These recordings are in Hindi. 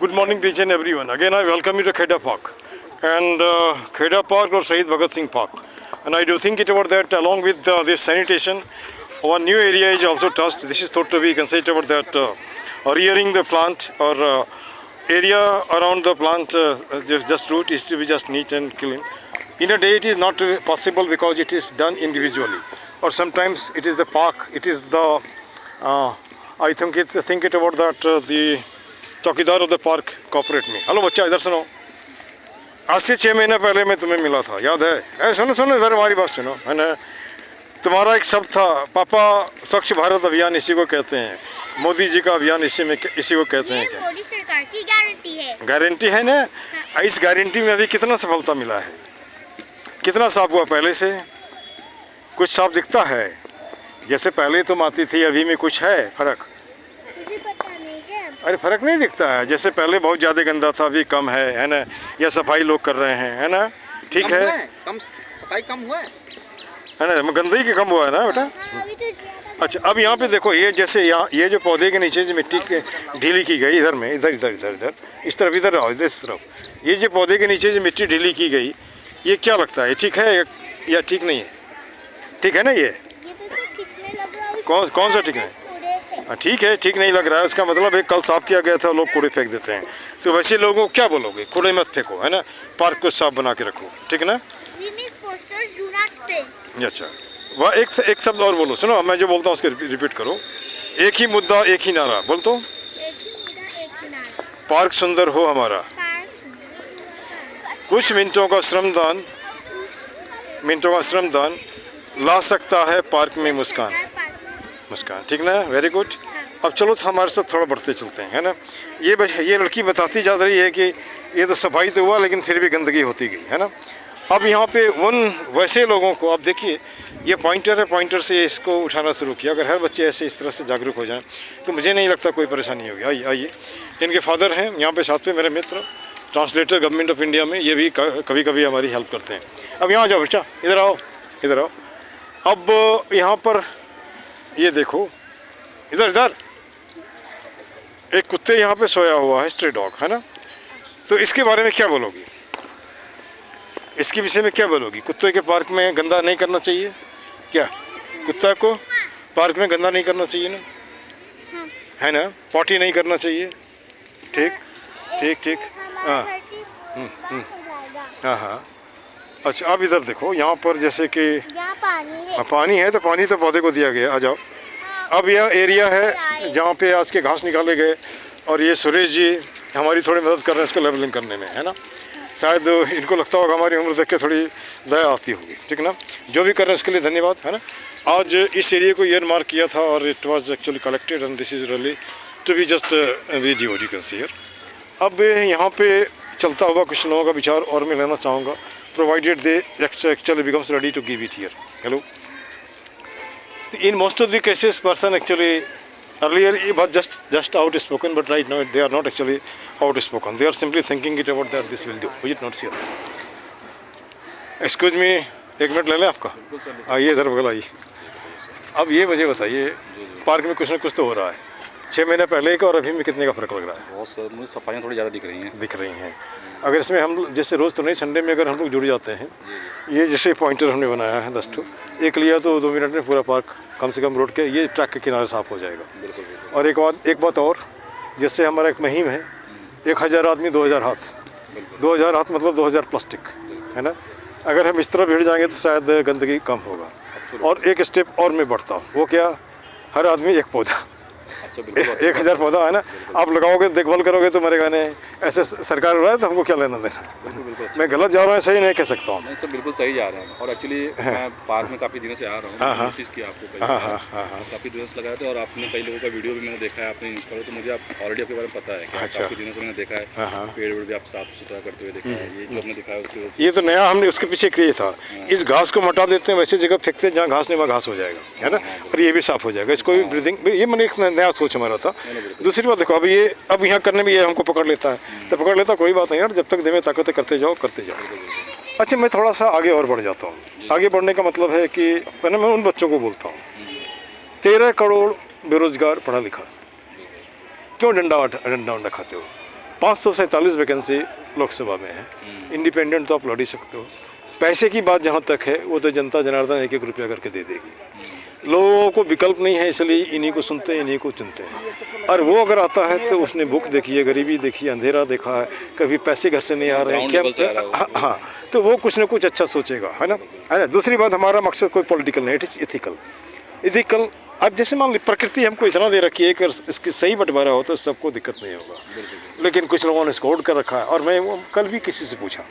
Good morning to each and everyone. Again, I welcome you to Kheda Park. And Kheda Park or Shahid Bhagat Singh Park. And I do think it about that along with this sanitation, one new area is also touched. This is thought to be considered about that rearing the plant or area around the plant, just root is to be just neat and clean. In a day it is not possible because it is done individually. Or sometimes it is the park, it is the, I think it about that the चौकीदार ऑफ द पार्क कॉर्पोरेट में। हेलो बच्चा इधर सुनो, आज से 6 महीने पहले मैं तुम्हें मिला था, याद है? सुनो सुनो इधर हमारी बात सुनो, है ना? तुम्हारा एक शब्द था पापा, स्वच्छ भारत अभियान इसी को कहते हैं, मोदी जी का अभियान इसी को कहते हैं। क्या मोदी सरकार की गारंटी है? गारंटी है ना। हाँ। इस गारंटी में अभी कितना सफलता मिला है, कितना साफ हुआ पहले से? कुछ साफ दिखता है? जैसे पहले तुम आती थी अभी में कुछ है फर्क? अरे फर्क नहीं दिखता है, जैसे पहले बहुत ज़्यादा गंदा था अभी कम है ना? या सफाई लोग कर रहे हैं, है ना? ठीक है, कम सफाई कम हुआ है ना? गंदगी की कम हुआ है ना बेटा? अच्छा, अब यहाँ पे देखो, ये जैसे यहाँ ये जो पौधे के नीचे जो मिट्टी ढीली की गई, इधर में इधर इधर इधर इधर इस तरफ इधर आओ, इस तरफ, ये जो पौधे के नीचे जो मिट्टी ढीली की गई, ये क्या लगता है, ठीक है या ठीक नहीं है? ठीक है ना? ये कौन सा ठीक है? ठीक है, ठीक नहीं लग रहा है, उसका मतलब है कल साफ किया गया था, लोग कूड़े फेंक देते हैं। तो वैसे लोगों को क्या बोलोगे? कूड़े मत फेंको, है ना? पार्क को साफ बना के रखो, ठीक है ना? अच्छा, वह एक शब्द और बोलो, सुनो मैं जो बोलता हूँ उसके रिपीट करो। एक ही मुद्दा एक ही नारा, बोल तो। पार्क सुंदर हो हमारा, कुछ मिनटों का श्रमदान ला सकता है पार्क में मुस्कान। ठीक ना? Very good. अब चलो तो हमारे साथ थोड़ा बढ़ते चलते हैं, है ना? ये लड़की बताती जा रही है कि ये तो सफाई तो हुआ लेकिन फिर भी गंदगी होती गई, है ना? अब यहाँ पे उन वैसे लोगों को, अब देखिए ये पॉइंटर है, पॉइंटर से इसको उठाना शुरू किया। अगर हर बच्चे ऐसे इस तरह से जागरूक हो जाएं तो मुझे नहीं लगता कोई परेशानी होगी। आइए, इनके फादर हैं यहाँ पे साथ में, मेरे मित्र ट्रांसलेटर गवर्नमेंट ऑफ इंडिया में, ये भी कभी कभी हमारी हेल्प करते हैं। अब यहाँ जाओ बच्चा, इधर आओ। अब यहाँ पर ये देखो, इधर एक कुत्ते यहाँ पे सोया हुआ है, स्ट्रे डॉग, है ना? तो इसके बारे में क्या बोलोगी? इसके विषय में क्या बोलोगी? कुत्ते के पार्क में गंदा नहीं करना चाहिए क्या? कुत्ता को पार्क में गंदा नहीं करना चाहिए ना, है ना? पॉटी नहीं करना चाहिए, ठीक। हाँ। अच्छा, अब इधर देखो, यहाँ पर जैसे कि पानी है तो पानी तो पौधे को दिया गया। आ जाओ, अब यह एरिया है जहाँ पे आज के घास निकाले गए, और ये सुरेश जी हमारी थोड़ी मदद कर रहे हैं इसको लेवलिंग करने में, है ना? शायद इनको लगता होगा हमारी उम्र देख के थोड़ी दया आती होगी, ठीक ना? जो भी कर रहे हैं उसके लिए धन्यवाद, है ना? आज इस एरिया को ईयर मार्क किया था और it was actually collected and this is really to be just video you can see here. अब यहाँ पे चलता हुआ कुछ लोगों का विचार और मैं लेना चाहूँगा, provided they actually becomes ready to give it here. Hello. In most of the cases, person actually earlier it was just outspoken, but right now they are not actually outspoken. They are simply thinking it about that this will do. Is it not sir? Excuse me, एक मिनट ले लें आपका? आइए इधर बगल आइए। अब ये मुझे बताइए, पार्क में कुछ ना कुछ तो हो रहा है। 6 महीने पहले का और अभी में कितने का फर्क लग रहा है? बहुत सर, मुझे सफाइयाँ थोड़ी ज़्यादा दिख रही हैं। अगर इसमें हम जैसे रोज़ तो नहीं, संडे में अगर हम लोग जुड़ जाते हैं, ये जैसे पॉइंटर हमने बनाया है 10 ठो, एक लिया तो 2 मिनट में पूरा पार्क कम से कम रोड के ये ट्रैक के किनारे साफ़ हो जाएगा। बिल्कुल। और एक बात और, जैसे हमारा एक मुहिम है 1000 आदमी 2000 हाथ, 2000 हाथ मतलब 2000 प्लास्टिक, है ना? अगर हम इस तरह भिड़ जाएंगे तो शायद गंदगी कम होगा। और एक स्टेप और मैं बढ़ता हूँ, वो क्या? हर आदमी एक पौधा। 1000 पौधा, है ना? आप लगाओगे, देखभाल करोगे तो मरेगा नहीं। ऐसे सरकार हो रहा है तो हमको क्या लेना देना? मैं गलत जा रहा हूँ, सही नहीं कह सकता हूँ। सर बिल्कुल सही जा रहे हैं। और एक्चुअली मैं पार्क में काफ़ी दिनों से आ रहा हूँ, नोटिस किया आपको काफ़ी दिनों से लगाया था, और आपने कई लोगों का वीडियो भी मैंने देखा है, आपने इंस्टाग्राम, तो मुझे आप ऑलरेडी आपके बारे में पता है कि काफ़ी दिनों से मैंने देखा है, पेड़ वेड़ भी आप साफ सुथरा करते हुए देखा है। ये जो आपने दिखाया उसके, ये तो नया हमने उसके पीछे किया था। इस घास को हटा देते हैं, वैसे जगह फेंकते हैं जहाँ घास नहीं वहाँ घास हो जाएगा, है ना? और ये भी साफ हो जाएगा, इसको भी ब्रीदिंग, ये मैंने एक नया सोच हमारा था। दूसरी बात देखो, अब यहाँ करने में ये हमको पकड़ लेता है तो पकड़ लेता, कोई बात नहीं यार, जब तक देवे ताकत करते जाओ। अच्छा, मैं थोड़ा सा आगे और बढ़ जाता हूँ। आगे बढ़ने का मतलब है कि मैं उन बच्चों को बोलता हूँ, 13 करोड़ बेरोजगार पढ़ा लिखा, क्यों डंडा खाते हो? 547 वैकेंसी लोकसभा में है। इंडिपेंडेंट तो आप लड़ ही सकते हो। पैसे की बात जहाँ तक है वो तो जनता जनार्दन 1-1 रुपया करके दे देगी। लोगों को विकल्प नहीं है, इसलिए इन्हीं को सुनते हैं, इन्हीं को चुनते हैं। और वो अगर आता है तो उसने भूख देखी है, गरीबी देखी है, अंधेरा देखा है, कभी पैसे घर से नहीं आ रहे हैं क्या, हाँ, तो वो कुछ ना कुछ अच्छा सोचेगा, है ना। दूसरी बात, हमारा मकसद कोई पॉलिटिकल नहीं, इट इज इथिकल। अब जैसे मान ली प्रकृति हमको इतना दे रखी है कि इसकी सही बंटवारा हो तो सबको दिक्कत नहीं होगा, लेकिन कुछ लोगों ने इसको होल्ड कर रखा है। और मैं कल भी किसी से पूछा,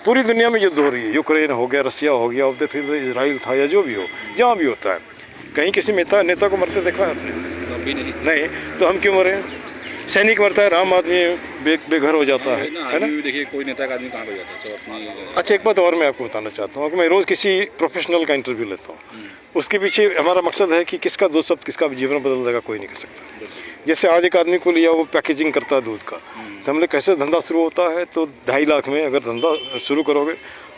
पूरी दुनिया में युद्ध हो रही है, यूक्रेन हो गया, रसिया हो गया, और फिर इजराइल था या जो भी हो, जहाँ भी होता है, कहीं किसी नेता को मरते देखा है आपने? नहीं, तो हम क्यों मरे? सैनिक मरता है, आम आदमी बेघर हो जाता है ना। देखिए कोई नेता का आदमी कहाँ पे जाता है, सब अपनी। अच्छा, एक बात और मैं आपको बताना चाहता हूँ कि मैं रोज़ किसी प्रोफेशनल का इंटरव्यू लेता हूँ, उसके पीछे हमारा मकसद है कि किसका 2 शब्द किसका जीवन बदल देगा कोई नहीं कह सकता। जैसे आज एक आदमी को लिया, वो पैकेजिंग करता है दूध का, तो हमने कैसे धंधा शुरू होता है, तो 2.5 लाख में अगर धंधा शुरू करोगे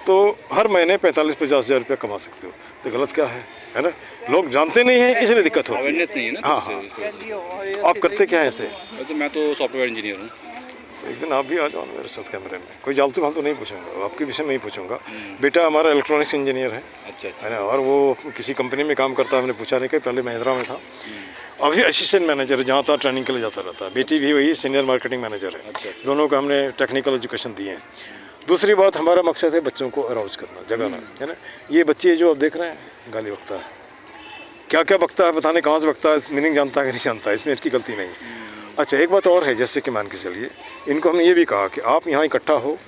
तो हर महीने 45-50 हज़ार रुपया कमा सकते हो। तो गलत क्या है ना। लोग जानते नहीं हैं, इसलिए दिक्कत होती है ना। हाँ, आप करते क्या है ऐसे? वैसे मैं तो सॉफ्टवेयर इंजीनियर हूँ। एक दिन आप भी आ जाओ मेरे साथ कैमरे में, कोई फालतू नहीं पूछूंगा, आपके विषय में ही पूछूंगा। बेटा हमारा इलेक्ट्रॉनिक्स इंजीनियर है, अच्छा है ना, और वो किसी कंपनी में काम करता है। हमने पूछा नहीं कि पहले महिंद्रा में था, अभी असिस्टेंट मैनेजर है, जहाँ था ट्रेनिंग के लिए जाता रहता है। बेटी भी वही सीनियर मार्केटिंग मैनेजर है। अच्छा। दोनों को हमने टेक्निकल एजुकेशन दिए हैं। दूसरी बात, हमारा मकसद है बच्चों को अराउज करना, जगाना, है ना। ये बच्चे जो आप देख रहे हैं, गाली बकता है, क्या क्या बकता है पता नहीं, कहाँ से बकता है, मीनिंग जानता है कि नहीं जानता है, इसमें इसकी गलती नहीं। अच्छा, एक बात और है, जैसे कि मान के चलिए, इनको हमने ये भी कहा कि आप यहाँ इकट्ठा हो,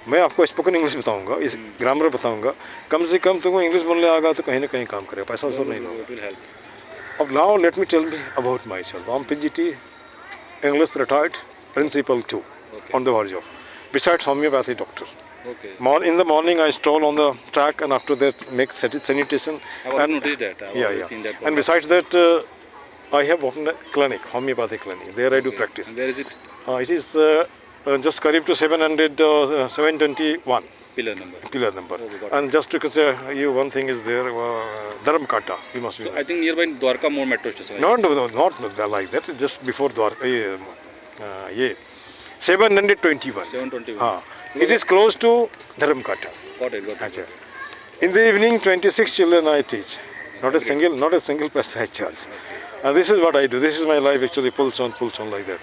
मैं आपको स्पोकन इंग्लिश बताऊंगा, इस ग्रामर बताऊंगा, कम से कम तुमको इंग्लिश बोलने आएगा तो कहीं ना कहीं काम करेगा, पैसा वसूल नहीं होगा। अब now let me tell me about my self. I am PGT English retired principal 2 on the verge of, besides homeopathy doctor. Okay. In the morning I stroll on the track, and after that make sanitation. I have noticed that. I have seen that. And besides that, I have opened a clinic, homeopathy clinic. There I do practice. And where is it? It is just Karib to 721 Pillar number. Okay, and just because you one thing is there, Dharamkata, you must be. So I think nearby Dwarka More metro station. Not like that. Just before Dwarka, 721. 721. It is close to Dharamkata. Got it. In the evening, 26 children I teach. Not a single paisa I charge. And this is what I do. This is my life actually, pulls on like that.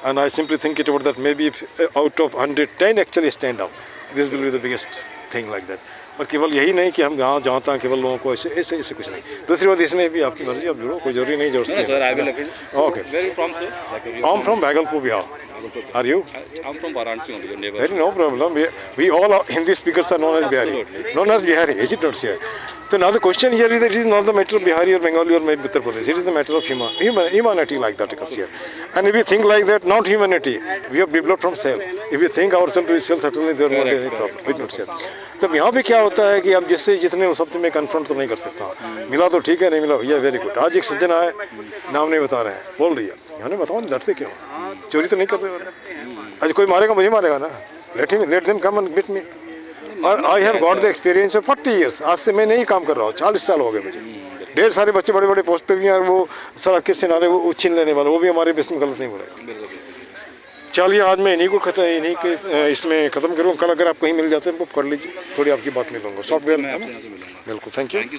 And I simply think it about that maybe if, out of 110 actually stand up. This will be the biggest thing like that. और केवल यही नहीं कि हम जहाँ तहाँ केवल लोगों को ऐसे कुछ नहीं। दूसरी बात, इसमें भी आपकी मर्जी, आप जुड़ो, कोई जरूरी नहीं जोड़ते। Sir, I will agree. Okay. Where are you from, sir? I'm from Bhagalpur, Bihar. Are you? I'm from Varanasi only, your neighbor. Very no problem. We all are, Hindi speakers are known as Bihari. Absolutely. Known as Bihari, is it not here? So now the question here is that it is not the matter of Bihari or Bengali or maybe Uttar Pradesh. It is the matter of humanity like that occurs here. And if we think like that, not humanity, we have developed from cell. If we think ourselves to be cell, certainly there won't be any problem. It not cell. तब यहाँ पे क्या होता है कि अब जिससे जितने उस शब्द में कन्फ्रंट तो नहीं कर सकता, मिला तो ठीक है, नहीं मिला भैया वेरी गुड। आज एक सज्जन आए, नाम नहीं बता रहे हैं, बोल रही है, यहाँ बताओ लड़ते क्यों, चोरी तो नहीं कर रहे हो? आज कोई मारेगा मुझे मारेगा ना, let them come and beat me. और I have got the experience of 40 years। आज से मैं नहीं काम कर रहा हूँ, 40 साल हो गए मुझे। ढेर सारे बच्चे बड़े बड़े पोस्ट पे भी हैं, और वो सड़क के किनारे वो छीन लेने वाले, वो भी हमारे बेस में गलत नहीं बोलेगा। चलिए, आज मैं इन्हीं के इसमें ख़त्म करूँ। कल अगर आप कहीं मिल जाते हैं तो कर लीजिए, थोड़ी आपकी बात मिल लूँगा। सॉफ्टवेयर, बिल्कुल, थैंक यू।